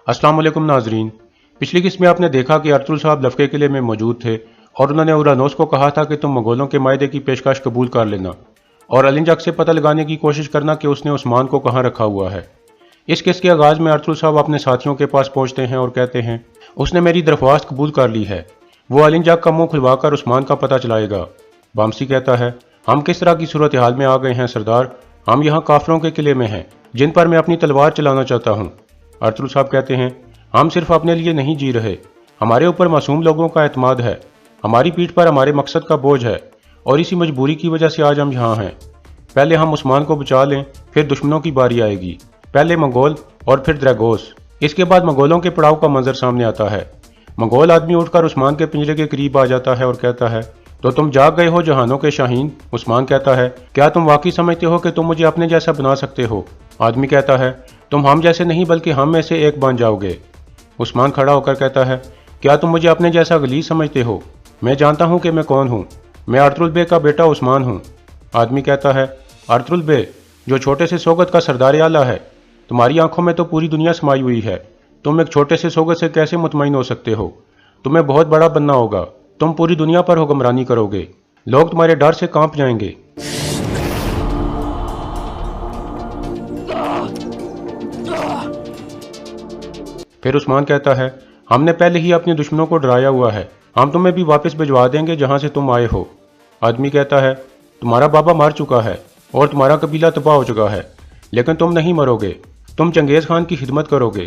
अस्सलाम वालेकुम नाजरीन। पिछली किस्त में आपने देखा कि अर्तुल साहब लफ्के किले में मौजूद थे और उन्होंने उरानोस को कहा था कि तुम मंगोलों के मायदे की पेशकश कबूल कर लेना और अलिंजक से पता लगाने की कोशिश करना कि उसने उस्मान को कहाँ रखा हुआ है। इस किस्त के आगाज़ में अर्तुल साहब अपने साथियों के पास पहुँचते हैं और कहते हैं उसने मेरी दरख्वास्त कबूल कर ली है, वो अलिंजक का मुँह खुलवाकर उस्मान का पता चलाएगा। बामसी कहता है हम किस तरह की सूरत हाल में आ गए हैं सरदार, हम यहाँ काफरों के किले में हैं जिन पर मैं अपनी तलवार चलाना चाहता हूँ। अर्तुल साहब कहते हैं हम सिर्फ अपने लिए नहीं जी रहे, हमारे ऊपर मासूम लोगों का एतमाद है, हमारी पीठ पर हमारे मकसद का बोझ है और इसी मजबूरी की वजह से आज हम यहाँ हैं। पहले हम उस्मान को बचा लें, फिर दुश्मनों की बारी आएगी, पहले मंगोल और फिर द्रैगोस। इसके बाद मंगोलों के पड़ाव का मंजर सामने आता है। मंगोल आदमी उठकर उस्मान के पिंजरे के करीब आ जाता है और कहता है तो तुम जाग गए हो जहानों के शाहीन। उस्मान कहता है क्या तुम वाकई समझते हो कि तुम मुझे अपने जैसा बना सकते हो। आदमी कहता है तुम हम जैसे नहीं बल्कि हम में से एक बन जाओगे। उस्मान खड़ा होकर कहता है क्या तुम मुझे अपने जैसा गलीज समझते हो, मैं जानता हूँ कि मैं कौन हूँ, मैं अर्तुल बे का बेटा उस्मान हूँ। आदमी कहता है अर्तुल बे जो छोटे से सोगत का सरदार आला है, तुम्हारी आंखों में तो पूरी दुनिया समाई हुई है, तुम एक छोटे से सोगत से कैसे मुतमईन हो सकते हो, तुम्हें बहुत बड़ा बनना होगा, तुम पूरी दुनिया पर हुक्मरानी करोगे, लोग तुम्हारे डर से कांप जाएंगे। फिर उस्मान कहता है हमने पहले ही अपने दुश्मनों को डराया हुआ है, हम तुम्हें भी वापस भिजवा देंगे जहां से तुम आए हो। आदमी कहता है तुम्हारा बाबा मर चुका है और तुम्हारा कबीला तबाह हो चुका है, लेकिन तुम नहीं मरोगे, तुम चंगेज खान की खिदमत करोगे,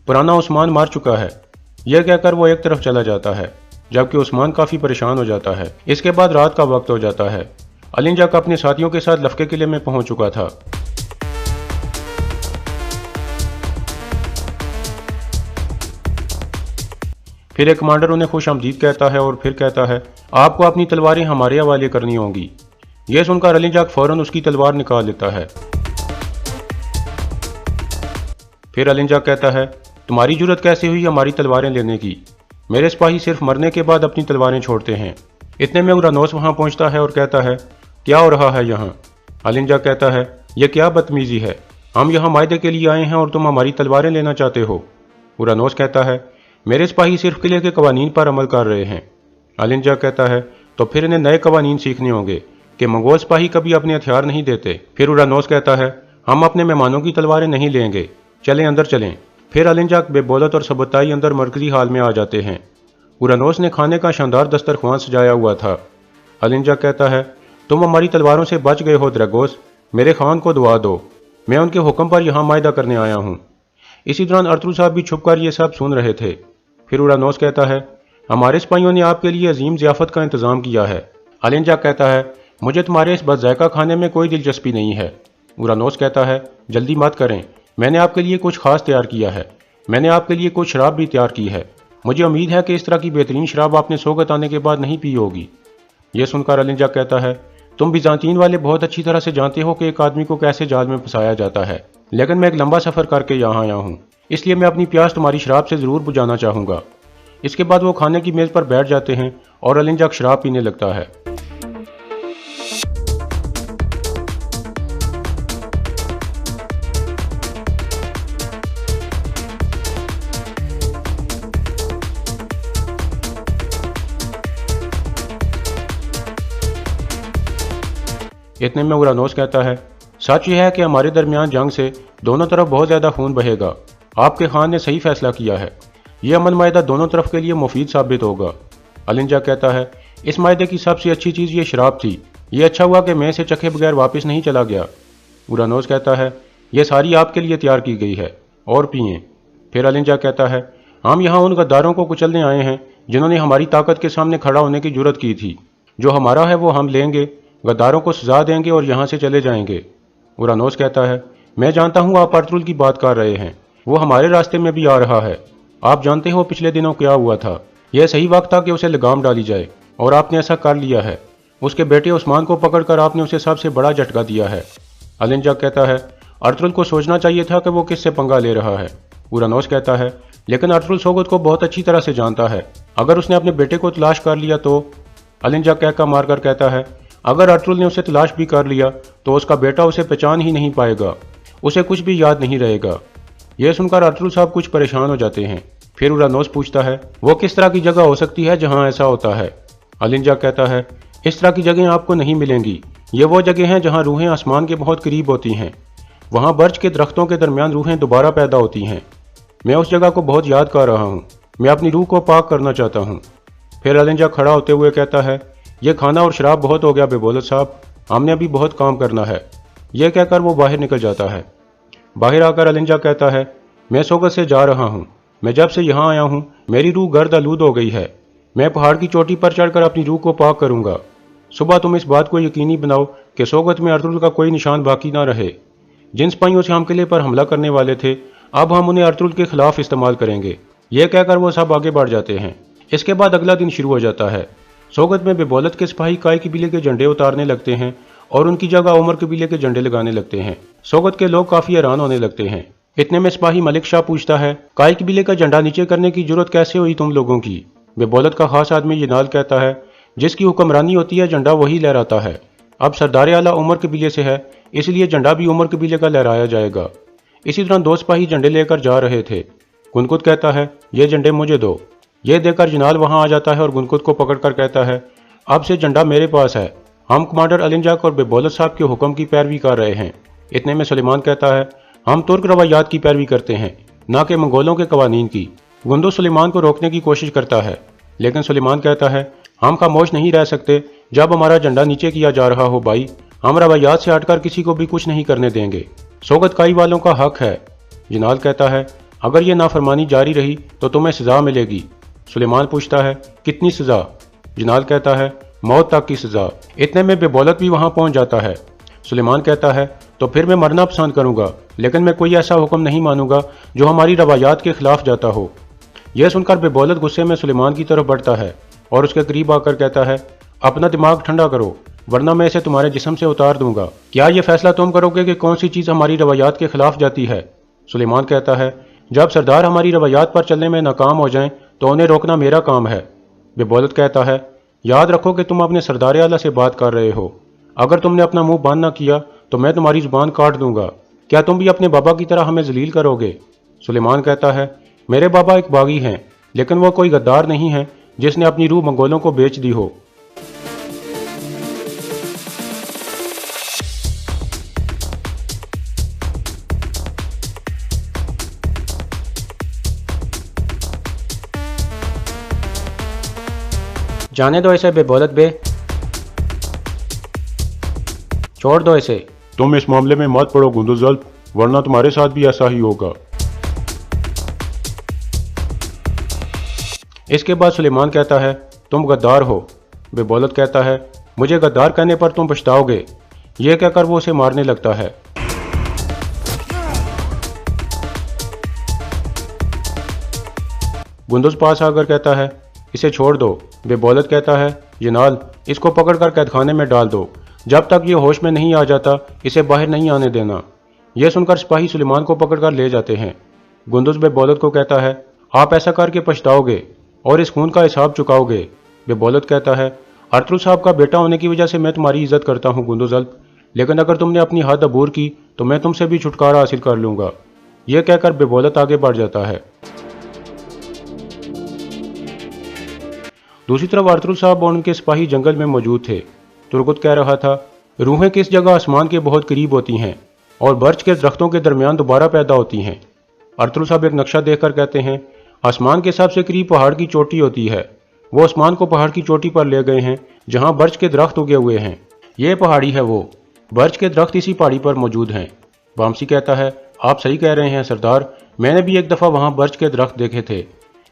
पुराना उस्मान मर चुका है। यह कहकर वो एक तरफ चला जाता है जबकि उस्मान काफ़ी परेशान हो जाता है। इसके बाद रात का वक्त हो जाता है। अलिंजक अपने साथियों के साथ लफ्के किले में पहुंच चुका था। फिर एक कमांडर उन्हें खुश आमदीद कहता है और फिर कहता है आपको अपनी तलवारें हमारे हवाले करनी होंगी। यह सुनकर अलिंजक फौरन उसकी तलवार निकाल लेता है। फिर अलिंजक कहता है तुम्हारी जुर्रत कैसे हुई हमारी तलवारें लेने की, मेरे सिपाही सिर्फ मरने के बाद अपनी तलवारें छोड़ते हैं। इतने में उरानोस वहां पहुंचता है और कहता है क्या हो रहा है यहाँ। अलिंजक कहता है यह क्या बदतमीजी है, हम यहाँ मायदे के लिए आए हैं और तुम हमारी तलवारें लेना चाहते हो। उरानोस कहता है मेरे सिपाही सिर्फ किले के कवानीन पर अमल कर रहे हैं। अलिंजक कहता है तो फिर इन्हें नए कवानीन सीखने होंगे कि मंगोल सिपाही कभी अपने हथियार नहीं देते। फिर उरानोस कहता है हम अपने मेहमानों की तलवारें नहीं लेंगे, चलें अंदर चलें। फिर अलिंजक बेबोलत और सबताई अंदर मरकजी हाल में आ जाते हैं। उरानोस ने खाने का शानदार दस्तरख्वान सजाया हुआ था। अलिंजक कहता है तुम हमारी तलवारों से बच गए हो द्रैगोस, मेरे खान को दुआ दो, मैं उनके हुक्म पर यहाँ मायदा करने आया हूँ। इसी दौरान अर्तुल साहब भी छुपकर ये सब सुन रहे थे। फिर उरानोस कहता है हमारे सिपाहियों ने आपके लिए अजीम ज़ियाफ़त का इंतज़ाम किया है। अलिंजक कहता है मुझे तुम्हारे इस बदज़ायका खाने में कोई दिलचस्पी नहीं है। उरानोस कहता है जल्दी मत करें, मैंने आपके लिए कुछ खास तैयार किया है, मैंने आपके लिए कुछ शराब भी तैयार की है, मुझे उम्मीद है कि इस तरह की बेहतरीन शराब आपने सोगत आने के बाद नहीं पी होगी। यह सुनकर अलिंजक कहता है तुम बिजांतीन वाले बहुत अच्छी तरह से जानते हो कि एक आदमी को कैसे जाल में फंसाया जाता है, लेकिन मैं एक लंबा सफ़र करके यहाँ आया हूँ, इसलिए मैं अपनी प्यास तुम्हारी शराब से ज़रूर बुझाना चाहूँगा। इसके बाद वो खाने की मेज़ पर बैठ जाते हैं और अलिंजक शराब पीने लगता है। इतने में उरानोस कहता है सच यह है कि हमारे दरमियान जंग से दोनों तरफ बहुत ज़्यादा खून बहेगा, आपके खान ने सही फैसला किया है, यह अमन मायदा दोनों तरफ के लिए मुफीद साबित होगा। अलिंजक कहता है इस मायदे की सबसे अच्छी चीज़ ये शराब थी, ये अच्छा हुआ कि मैं इसे चखे बगैर वापस नहीं चला गया। उरानोस कहता है यह सारी आपके लिए तैयार की गई है और पिएं। फिर अलिंजक कहता है हम यहाँ उन गद्दारों को कुचलने आए हैं जिन्होंने हमारी ताकत के सामने खड़ा होने की जुर्रत की थी, जो हमारा है वो हम लेंगे, गद्दारों को सजा देंगे और यहाँ से चले जाएंगे। उरानोस कहता है मैं जानता हूँ आप अर्तुल की बात कर रहे हैं, वो हमारे रास्ते में भी आ रहा है, आप जानते हो पिछले दिनों क्या हुआ था, यह सही वक्त था कि उसे लगाम डाली जाए और आपने ऐसा कर लिया है। उसके बेटे उस्मान को पकड़कर आपने उसे सबसे बड़ा झटका दिया है। अलिंजक कहता है अर्तुल को सोचना चाहिए था कि वो किससे पंगा ले रहा है। उरानोस कहता है लेकिन अर्तुल सोगत को बहुत अच्छी तरह से जानता है, अगर उसने अपने बेटे को तलाश कर लिया तो। अलिंजक कहकर मारकर कहता है अगर अर्तुल ने उसे तलाश भी कर लिया तो उसका बेटा उसे पहचान ही नहीं पाएगा, उसे कुछ भी याद नहीं रहेगा। यह सुनकर अर्तुल साहब कुछ परेशान हो जाते हैं। फिर उरानोस पूछता है, वो किस तरह की जगह हो सकती है जहां ऐसा होता है? अलिंजा कहता है, इस तरह की जगह आपको नहीं मिलेंगी। ये वो जगह हैं जहां रूहें आसमान के बहुत करीब होती हैं। वहां बर्च के दरख्तों के दरमियान रूहें दोबारा पैदा होती हैं। मैं उस जगह को बहुत याद कर रहा हूँ। मैं अपनी रूह को पाक करना चाहता हूँ। फिर अलिंजा खड़ा होते हुए कहता है, यह खाना और शराब बहुत हो गया बेबोलत साहब, हमने अभी बहुत काम करना है। यह कहकर वो बाहर निकल जाता है। बाहर आकर अलिंजा कहता है, मैं सोगत से जा रहा हूँ। मैं जब से यहाँ आया हूँ मेरी रूह गर्द आलूद हो गई है। मैं पहाड़ की चोटी पर चढ़कर अपनी रूह को पाक करूँगा। सुबह तुम इस बात को यकीनी बनाओ कि सोगत में अर्तुल का कोई निशान बाकी ना रहे। जिन सिपाहियों से हम किले पर हमला करने वाले थे, अब हम उन्हें अर्तुल के खिलाफ इस्तेमाल करेंगे। यह कहकर वो सब आगे बढ़ जाते हैं। इसके बाद अगला दिन शुरू हो जाता है। सोगत में बेबोलत के सिपाही काय कबीले के झंडे उतारने लगते हैं और उनकी जगह उमर कबीले के झंडे लगाने लगते हैं। सोगत के लोग काफी हैरान होने लगते हैं। इतने में सिपाही मलिक शाह पूछता है, काय कबीले का झंडा नीचे करने की जरूरत कैसे हुई तुम लोगों की? बेबोलत का खास आदमी यनाल कहता है, जिसकी हुक्मरानी होती है झंडा वही लहराता है। अब सरदार आला उमर कबीले से है, इसलिए झंडा भी उमर कबीले का लहराया जाएगा। इसी तरह दो सिपाही झंडे लेकर जा रहे थे। गुनकुत कहता है, ये झंडे मुझे दो। ये देकर जनाल वहां आ जाता है और गुनकुत को पकड़कर कहता है, अब से झंडा मेरे पास है। हम कमांडर अलिंजाक और बेबोलत साहब के हुक्म की पैरवी कर रहे हैं। इतने में सुलेमान कहता है, हम तुर्क रवायात की पैरवी करते हैं, न कि मंगोलों के कवानीन की। गुंदुज सुलेमान को रोकने की कोशिश करता है, लेकिन सुलेमान कहता है, हम खामोश नहीं रह सकते जब हमारा झंडा नीचे किया जा रहा हो भाई। हम रवायात से हटकर किसी को भी कुछ नहीं करने देंगे। सोगत काई वालों का हक है। जनाल कहता है, अगर ये नाफरमानी जारी रही तो तुम्हें सजा मिलेगी। सुलेमान पूछता है, कितनी सजा? जनाल कहता है, मौत तक की सजा। इतने में बेबोलत भी वहां पहुंच जाता है। सुलेमान कहता है, तो फिर मैं मरना पसंद करूंगा, लेकिन मैं कोई ऐसा हुक्म नहीं मानूंगा जो हमारी रवायात के खिलाफ जाता हो। यह सुनकर बेबोलत गुस्से में सुलेमान की तरफ बढ़ता है और उसके करीब आकर कहता है, अपना दिमाग ठंडा करो, वरना मैं इसे तुम्हारे जिस्म से उतार दूंगा। क्या यह फैसला तुम करोगे कि कौन सी चीज हमारी रवायात के खिलाफ जाती है? सुलेमान कहता है, जब सरदार हमारी रवायात पर चलने में नाकाम हो जाएं तो उन्हें रोकना मेरा काम है। बेबोलत कहता है, याद रखो कि तुम अपने सरदार आला से बात कर रहे हो। अगर तुमने अपना मुंह बंद न किया तो मैं तुम्हारी जुबान काट दूंगा। क्या तुम भी अपने बाबा की तरह हमें जलील करोगे? सुलेमान कहता है, मेरे बाबा एक बागी हैं, लेकिन वो कोई गद्दार नहीं है जिसने अपनी रूह मंगोलों को बेच दी हो। जाने दो इसे बेबोलत बे, छोड़ दो इसे। तुम इस मामले में मत पड़ो गुंदुजल, वरना तुम्हारे साथ भी ऐसा ही होगा। इसके बाद सुलेमान कहता है, तुम गद्दार हो। बेबोलत कहता है, मुझे गद्दार कहने पर तुम पछताओगे। यह कहकर वो उसे मारने लगता है। गुंदुज पास आकर कहता है, इसे छोड़ दो। बेबोलत कहता है, जनाल इसको पकड़कर कैदखाने में डाल दो। जब तक ये होश में नहीं आ जाता इसे बाहर नहीं आने देना। यह सुनकर सिपाही सुलेमान को पकड़कर ले जाते हैं। गुंदुज बेबोलत को कहता है, आप ऐसा करके पछताओगे और इस खून का हिसाब चुकाओगे। बेबोलत कहता है, अर्तुल साहब का बेटा होने की वजह से मैं तुम्हारी इज्जत करता हूँ गुंदुजल, लेकिन अगर तुमने अपनी हद अबूर की तो मैं तुमसे भी छुटकारा हासिल कर लूंगा। यह कहकर बेबोलत आगे बढ़ जाता है। दूसरी तरफ अर्तुल साहब और उनके सिपाही जंगल में मौजूद थे। तुर्गुत कह रहा था, रूहें किस जगह आसमान के बहुत करीब होती हैं और बर्च के दरख्तों के दरमियान दोबारा पैदा होती हैं। अर्तुल साहब एक नक्शा देखकर कहते हैं, आसमान के सबसे करीब पहाड़ की चोटी होती है। वो आसमान को पहाड़ की चोटी पर ले गए हैं जहां बर्च के दरख्त उगे हुए हैं। ये पहाड़ी है, वो बर्च के दरख्त इसी पहाड़ी पर मौजूद हैं। वामसी कहता है, आप सही कह रहे हैं सरदार, मैंने भी एक दफ़ा वहाँ बर्च के दरख्त देखे थे।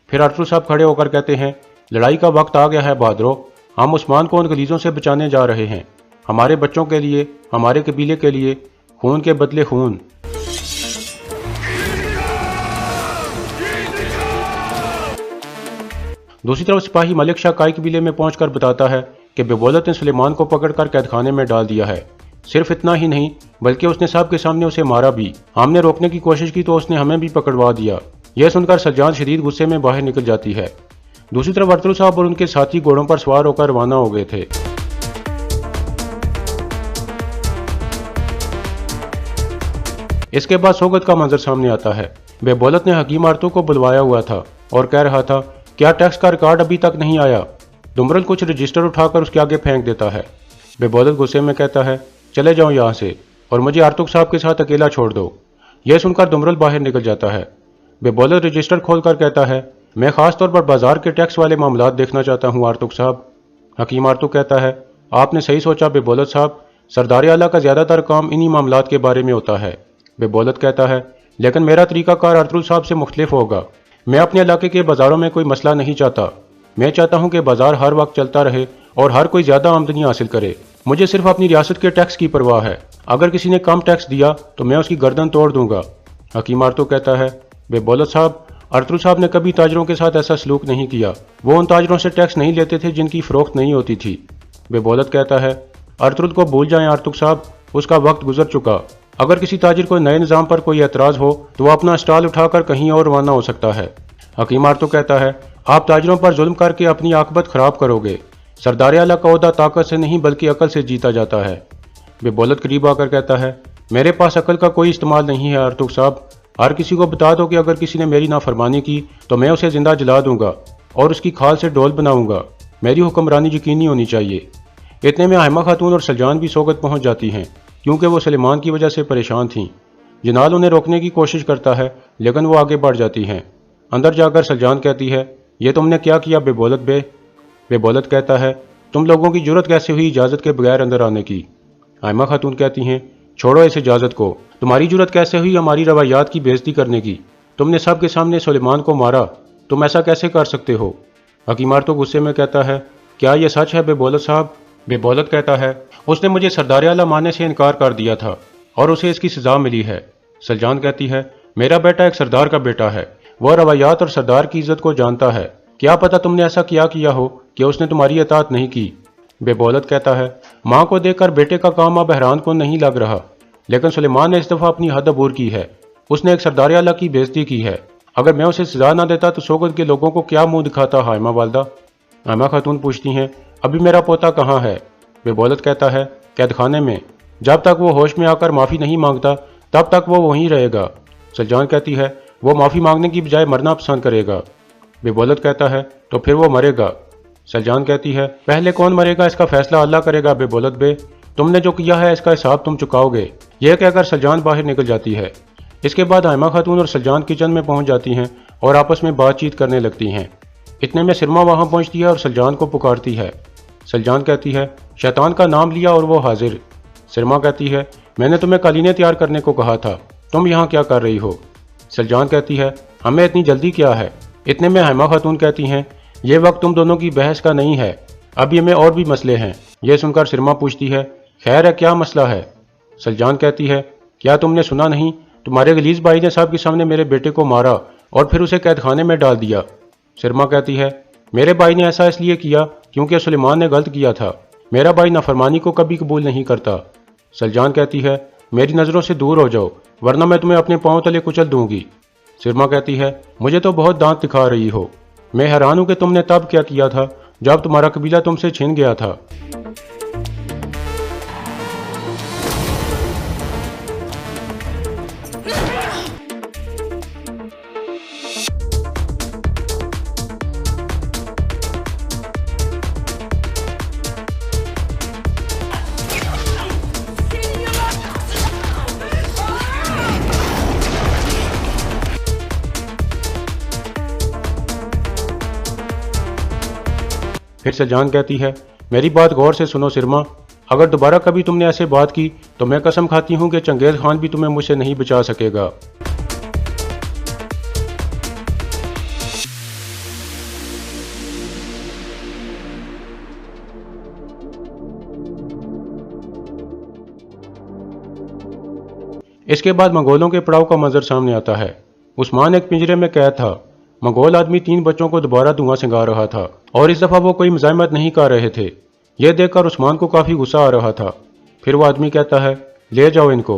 फिर अर्तुल साहब खड़े होकर कहते हैं, लड़ाई का वक्त आ गया है बहादुरों, हम उस्मान को उन गलीजों से बचाने जा रहे हैं। हमारे बच्चों के लिए, हमारे कबीले के लिए, खून के बदले खून। दूसरी तरफ सिपाही मलिक शाह काई कबीले में पहुंचकर बताता है कि बेबोलत ने सुलेमान को पकड़कर कैदखाने में डाल दिया है। सिर्फ इतना ही नहीं बल्कि उसने सबके सामने उसे मारा भी। हमने रोकने की कोशिश की तो उसने हमें भी पकड़वा दिया। यह सुनकर सज्जाद शदीद गुस्से में बाहर निकल जाती है। दूसरी तरफ अर्तुल साहब और उनके साथी घोड़ों पर सवार होकर रवाना हो गए थे। इसके बाद सोगत का मंजर सामने आता है। बेबौलत ने हकीम आरतू को बुलवाया हुआ था और कह रहा था, क्या टैक्स का रिकॉर्ड अभी तक नहीं आया? दुमरल कुछ रजिस्टर उठाकर उसके आगे फेंक देता है। बेबौलत गुस्से में कहता है, चले जाओ यहाँ से और मुझे आरतुक साहब के साथ अकेला छोड़ दो। यह सुनकर दुमरल बाहर निकल जाता है। बेबौलत रजिस्टर खोलकर कहता है, मैं खास तौर पर बाजार के टैक्स वाले मामलात देखना चाहता हूँ आरतुक साहब। हकीम आरतुक कहता है, आपने सही सोचा बेबौलत साहब, सरदार आला का ज़्यादातर काम इन्हीं मामलात के बारे में होता है। बेबौलत कहता है, लेकिन मेरा तरीक़ाकार आरतुल साहब से मुख्तलिफ होगा। मैं अपने इलाके के बाज़ारों में कोई मसला नहीं चाहता। मैं चाहता हूँ कि बाज़ार हर वक्त चलता रहे और हर कोई ज़्यादा आमदनी हासिल करे। मुझे सिर्फ अपनी रियासत के टैक्स की परवाह है। अगर किसी ने कम टैक्स दिया तो मैं उसकी गर्दन तोड़ दूंगा। हकीम आरतुक कहता है, बेबौलत साहब, आरतुल साहब ने कभी ताजरों के साथ ऐसा सलूक नहीं किया। वो उन ताजरों से टैक्स नहीं लेते थे जिनकी फ़रोख्त नहीं होती थी। बेबौलत कहता है, आरतुल को भूल जाएं आरतुक साहब, उसका वक्त गुजर चुका। अगर किसी ताजिर को नए निज़ाम पर कोई एतराज़ हो तो वह अपना स्टॉल उठाकर कहीं और रवाना हो सकता है। हकीम आरतुक कहता है, आप ताजिरों पर जुल्म करके अपनी आकबत खराब करोगे। सरदार आला का ओहदा ताकत से नहीं बल्कि अकल से जीता जाता है। बेबौलत करीब आकर कहता है, मेरे पास अकल का कोई इस्तेमाल नहीं है आरतुक साहब। हर किसी को बता दो कि अगर किसी ने मेरी नाफरमानी की तो मैं उसे जिंदा जला दूंगा और उसकी खाल से डोल बनाऊंगा। मेरी हुक्मरानी यकीनी होनी चाहिए। इतने में हाइमा खातून और सलजान भी सोगत पहुंच जाती हैं, क्योंकि वो सलेमान की वजह से परेशान थीं। जनाल उन्हें रोकने की कोशिश करता है लेकिन वो आगे बढ़ जाती हैं। अंदर जाकर सलजान कहती है, ये तुमने क्या किया बेबौलत बे? बेबौलत कहता है, तुम लोगों की जुर्रत कैसे हुई इजाज़त के बगैर अंदर आने की? हाइमा खातून कहती हैं, छोड़ो इस इजाज़त को। तुम्हारी जुर्रत कैसे हुई हमारी रवायात की बेइज्जती करने की? तुमने सब के सामने सुलेमान को मारा, तुम ऐसा कैसे कर सकते हो? हकीम आरतुक गुस्से में कहता है, क्या यह सच है बेबौलत साहब? बेबौलत कहता है, उसने मुझे सरदार आला मानने से इनकार कर दिया था और उसे इसकी सजा मिली है। सलजान कहती है, मेरा बेटा एक सरदार का बेटा है, वह रवायात और सरदार की इज्जत को जानता है। क्या पता तुमने ऐसा किया हो कि उसने तुम्हारी इताअत नहीं की। बेबौलत कहता है, माँ को देखकर बेटे का काम अब बहरान को नहीं लग रहा, लेकिन सुलेमान ने इस दफ़ा अपनी हद अबूर की है। उसने एक सरदार आला की बेइज्जती की है। अगर मैं उसे सजा ना देता तो सोगत के लोगों को क्या मुंह दिखाता हाइमा वालदा? हाइमा खातून पूछती हैं, अभी मेरा पोता कहाँ है? बेबौलत कहता है, कैद खाने में। जब तक वो होश में आकर माफ़ी नहीं मांगता तब तक वो वहीं रहेगा। सलजान कहती है, वो माफ़ी मांगने की बजाय मरना पसंद करेगा। बेबौलत कहता है, तो फिर वो मरेगा। सलजान कहती है, पहले कौन मरेगा इसका फैसला अल्लाह करेगा बेबौलत बे। तुमने जो किया है इसका हिसाब तुम चुकाओगे। यह कहकर सलजान बाहर निकल जाती है। इसके बाद हाइमा खातून और सलजान किचन में पहुंच जाती हैं और आपस में बातचीत करने लगती हैं। इतने में सिरमा वहां पहुंचती है और सलजान को पुकारती है। सलजान कहती है, शैतान का नाम लिया और वो हाजिर। सिरमा कहती है, मैंने तुम्हें कालीनें तैयार करने को कहा था, तुम यहाँ क्या कर रही हो? सलजान कहती है, हमें इतनी जल्दी क्या है? इतने में हाइमा खातून कहती हैं, ये वक्त तुम दोनों की बहस का नहीं है, अब ये में और भी मसले हैं। यह सुनकर सिरमा पूछती है, खैर है क्या मसला है? सलजान कहती है, क्या तुमने सुना नहीं, तुम्हारे गलीज भाई ने साहब के सामने मेरे बेटे को मारा और फिर उसे कैद खाने में डाल दिया। सिरमा कहती है, मेरे भाई ने ऐसा इसलिए किया क्योंकि सुलेमान ने गलत किया था। मेरा भाई नाफरमानी को कभी कबूल नहीं करता। सलजान कहती है, मेरी नज़रों से दूर हो जाओ वरना मैं तुम्हें अपने पांव तले कुचल दूंगी। सिरमा कहती है, मुझे तो बहुत दांत दिखा रही हो। मैं हैरान हूं कि तुमने तब क्या किया था जब तुम्हारा कबीला तुमसे छिन गया था। फिर सलजान कहती है, मेरी बात गौर से सुनो सिरमा, अगर दोबारा कभी तुमने ऐसे बात की तो मैं कसम खाती हूँ कि चंगेज़ खान भी तुम्हें मुझसे नहीं बचा सकेगा। इसके बाद मंगोलों के पड़ाव का मंजर सामने आता है। उस्मान एक पिंजरे में कैद था। मंगोल आदमी 3 बच्चों को दोबारा धुआं सिंगा रहा था और इस दफ़ा वो कोई मुज़ाहमत नहीं कर रहे थे। यह देखकर उस्मान को काफ़ी गुस्सा आ रहा था। फिर वो आदमी कहता है, ले जाओ इनको।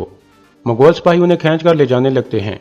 मंगोल सिपाही उन्हें खींच कर ले जाने लगते हैं।